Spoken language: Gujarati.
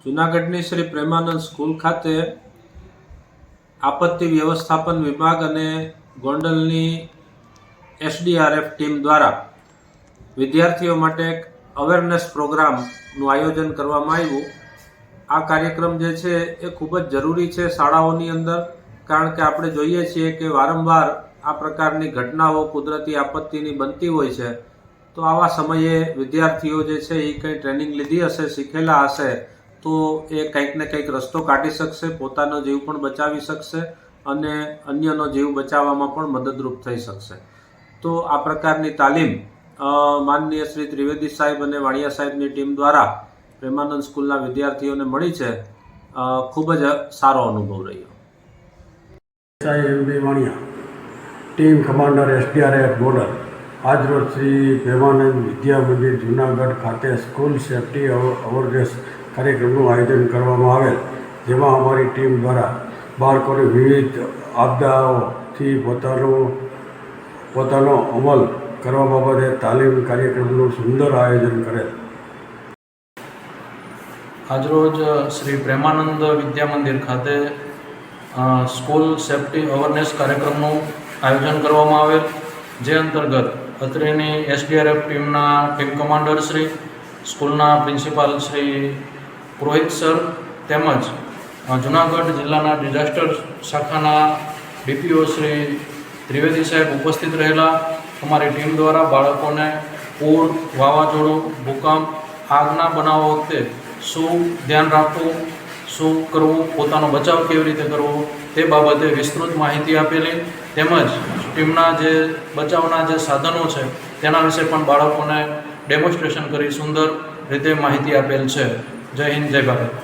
જૂનાગઢની શ્રી પ્રેમાનંદ સ્કૂલ ખાતે આપત્તિ વ્યવસ્થાપન વિભાગ અને ગોંડલની SDRF ટીમ દ્વારા વિદ્યાર્થીઓ માટે એક અવેરનેસ પ્રોગ્રામનું આયોજન કરવામાં આવ્યું। આ કાર્યક્રમ જે છે એ ખૂબ જ જરૂરી છે શાળાઓની અંદર, કારણ કે આપણે જોઈએ છીએ કે વારંવાર આ પ્રકારની ઘટનાઓ કુદરતી આપત્તિની બનતી હોય છે। તો આવા સમયે વિદ્યાર્થીઓ જે છે એ કંઈ ટ્રેનિંગ લીધી હશે, શીખેલા હશે, તો એ કંઈક ને કંઈક રસ્તો કાઢી શકશે, પોતાનો જીવ પણ બચાવી શકશે અને અન્યનો જીવ બચાવવામાં પણ મદદરૂપ થઈ શકશે। તો આ પ્રકારની તાલીમ માનનીય શ્રી ત્રિવેદી સાહેબ અને વાણિયા સાહેબની ટીમ દ્વારા પ્રેમાનંદ સ્કૂલના વિદ્યાર્થીઓને મળી છે। ખૂબ જ સારો અનુભવ રહ્યો। સાહેબ વાણિયા, ટીમ કમાન્ડર SDRF બોર્ડર, આજરોજ શ્રી પ્રેમાનંદ વિદ્યા મંદિર જૂનાગઢ ખાતે સ્કૂલ સેફ્ટી અવેરનેસ કાર્યક્રમનું આયોજન કરવામાં આવેલ, જેમાં અમારી ટીમ દ્વારા બાળકોને વિવિધ આપદાઓથી પોતાનો અમલ કરવા બાબતે તાલીમ કાર્યક્રમનું સુંદર આયોજન કરેલ। આજરોજ શ્રી પ્રેમાનંદ વિદ્યા મંદિર ખાતે સ્કૂલ સેફ્ટી અવેરનેસ કાર્યક્રમનું આયોજન કરવામાં આવેલ, જે અંતર્ગત અત્રેની SDRF ટીમના ટીમ કમાન્ડર શ્રી, સ્કૂલના પ્રિન્સિપાલ શ્રી પુરોહિત સર તેમજ જૂનાગઢ જિલ્લાના ડિઝાસ્ટર શાખાના DPO શ્રી ત્રિવેદી સાહેબ ઉપસ્થિત રહેલા। અમારી ટીમ દ્વારા બાળકોને પૂર, વાવાઝોડું, ભૂકંપ, આગના બનાવો વખતે શું ધ્યાન રાખવું, શું કરવું, પોતાનો બચાવ કેવી રીતે કરવો તે બાબતે વિસ્તૃત માહિતી આપેલી, તેમજ ટીમના જે બચાવના જે સાધનો છે તેના વિશે પણ બાળકોને ડેમોન્સ્ટ્રેશન કરી સુંદર રીતે માહિતી આપેલ છે। જય હિન્દ, જય ભારત।